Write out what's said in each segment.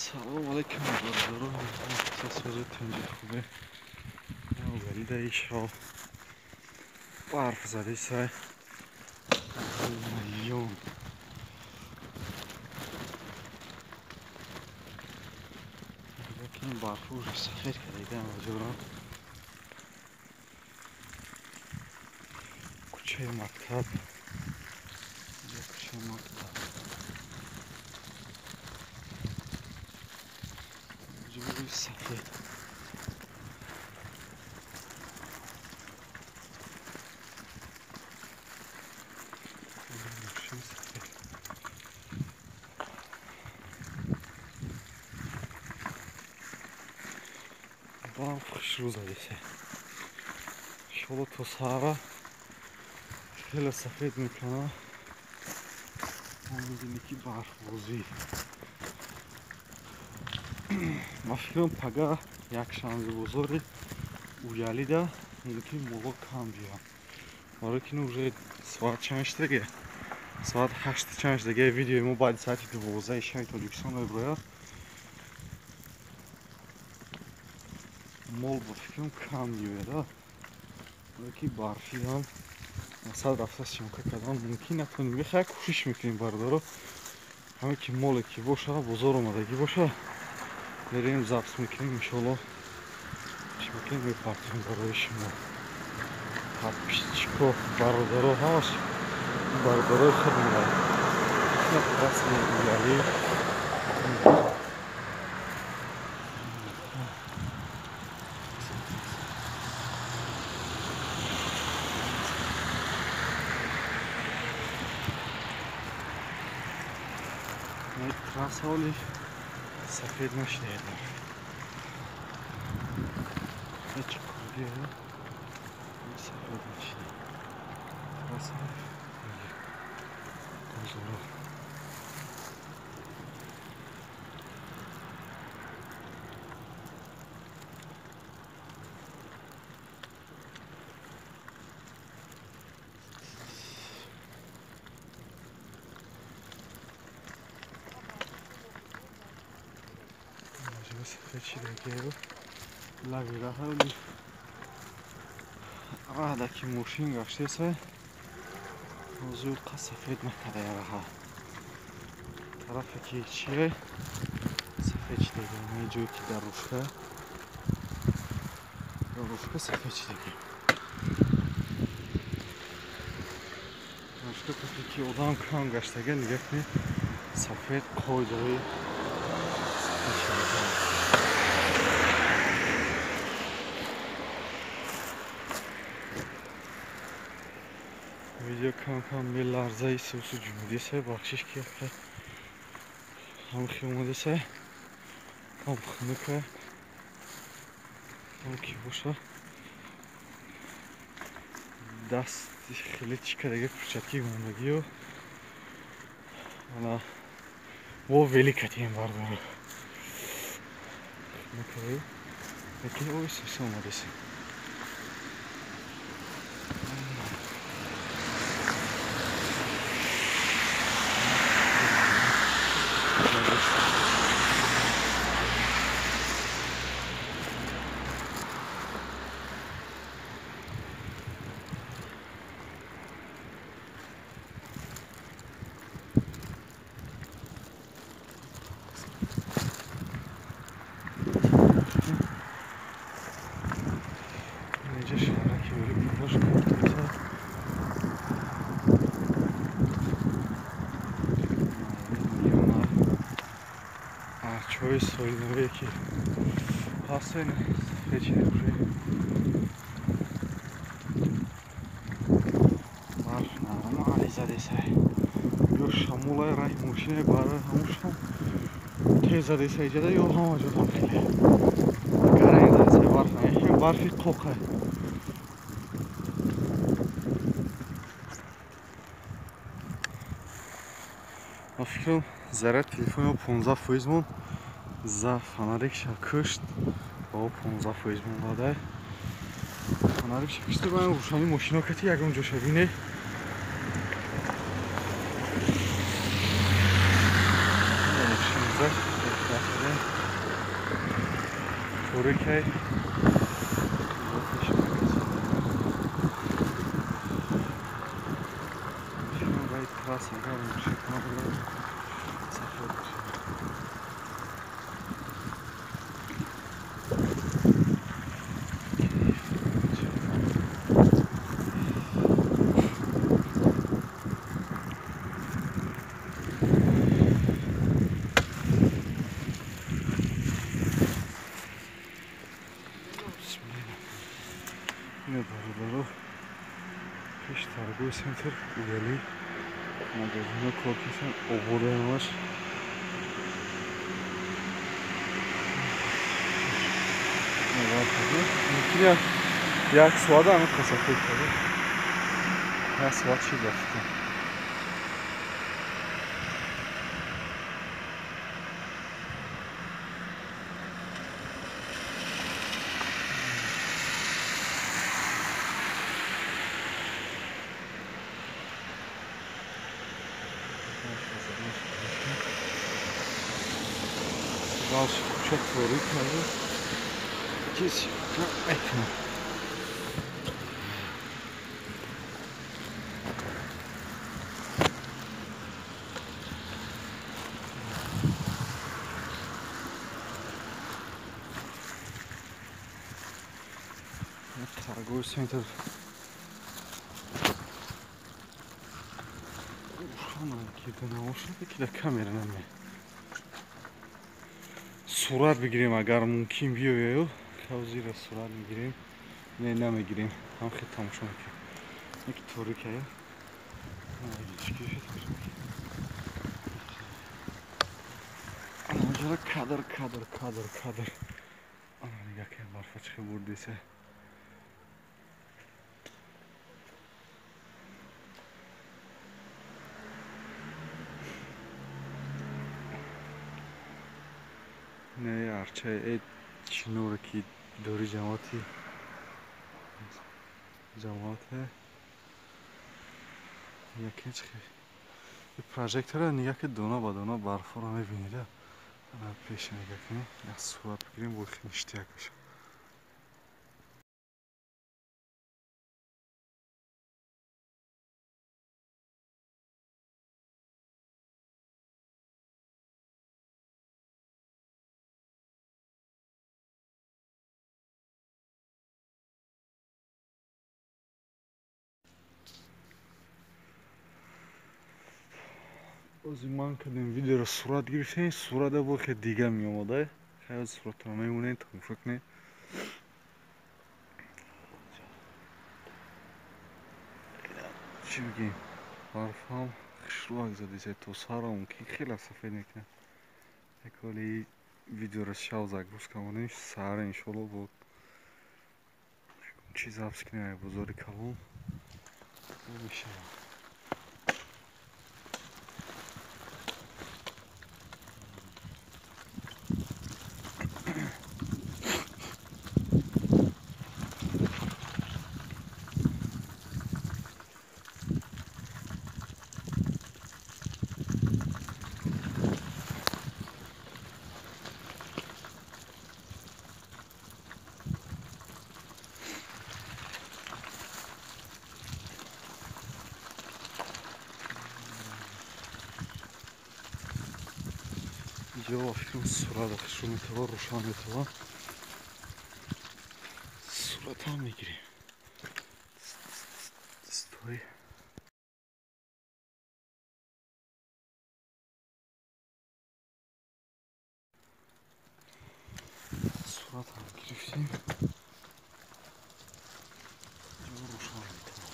سلام علیکم بردارم اساس روزتون خوبه. اولی در ایشا برف زده سای میلیون که این برف رو سفید کردیده مجورم کوچه مکتب کوچه مکتب مجوری سفید برام خوش روز دیسه شلو تو سارا خیلی سفید میکنه میدونی که برف بازی ما فکرم پگاه یک شنبه بزرگ уялида мумкин могло кам биям ҳоло ки уже соат чанд дега соат 8 чанд дега видеои мо баъди соати 12 шаби тоҷикистон мебирояд мол ба фикрам кам биёяда ҳоло ки барфи ҳам масад рафта сёмка кардан мумкин натоним бихая кӯшиш мекунем бардоро ҳаме ки моле ки боша бозор омадагӣ боша мерем забт мекунем иншоалло чӣ мекунем мепартоем барои шумо подписчико бародаро ҳамаш бародарои худ мебарад расми уялӣ трасса сафед нашудаадар ҳеҷ курдия сафед нашуда трасса гузоро сафедшидагиро лагираҳали адаки мошин гаштеса озуқа сафед накардаяраҳа тарафе ки чие сафед шидаги ин ҷое ки дарушка сафед шидаги дарушка тафе ки одам кам гаштага нигаҳ кунӣ сафед қойдаи видео кам меларзаи сусу ҷумудиса бахшиш ки ҳам хиёмадиса ҳам хунука ҳам ки боша дасти хеле чикадага курчатки мондагиё ана во великатием бардоро хунукаи лекин ои суса омадиса чои соилнавие ки ҳастен сафедшидаи барф нормали задесай ё шамолаи раҳи мошинаи барои ҳамошам тез задеса иҷада ё ҳама ҷодам хеле гаранг задесай барф ин барфи қоқай ман фикрам заряд телефони 15% монд за фонарикша кушт ба 15% мондадай фонарикша кушта ба рӯшани мошино кати ягон ҷоша бине Şimdi تورکه باید تراس اگر میشه کنم برای سفر بشه اینه دارو پیش ترگوی سنتر اویلی مگازینو کارکشن آورده همش ممکنه یک سواده همه کسافه کرده یک سواد چی داشته باش çok doğru kaldı. Kes etme. Торговый центр. Ушам кида наушники кида камера нами. Сурат бигирем агар мумкин биёю. Кавзира сурат мегирем. Не намегирем. Ҳам хел тамошо мекунем. Як торикая. Анажара кадр. Ана нигоҳ кунед барфа чӣ хел бурдиса. Не арча е чинура ки дори ҷамоати яке чӣ прожектора нигоҳ ки дона ба дона барфоро мебинида. Ана пеша нигоҳ кунед. Як сурат бигирем бо хиништияк баша. Ози ман кардем видеоро сурат гирифтем, сурата бо хе дига меомада. Хеле суратро мемонед, тамошо кунед. Чӣ бигем? Барфам хишлак задиса то сарам ки хеле сафед мекунад. Як ҳоли видеоро шав загруз кардем, сара иншолло бо чиз запис кунем бозори калон. Мешавад. Ҷо филм сурат хушро метавон рӯшан метавон. Суратам мегирем. Стой. Суратам гирифтем. Ҷо рӯшан метавон.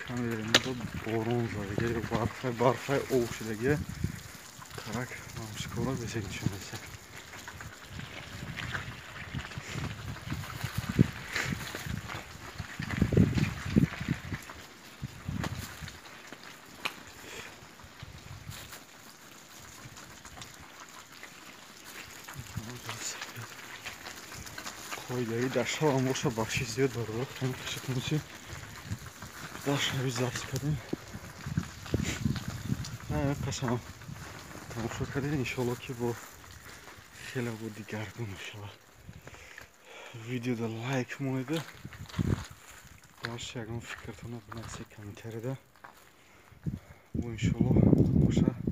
Камера надо борон задига барфай об шудагия тарак мамшикора бисек нишонаса. Қоидаи даштҳо ҳам боша бахши зиёд дорад. Хеле хушатмӯши داشتم ضبط کردیم. نه قسم تماشا کردین. انشالله که با خیلی بود دیگرگون میشود. ویدیو دا لایک مونیده باش یکم فکرتون رو بنویسید کامنتری ده و انشالله باشه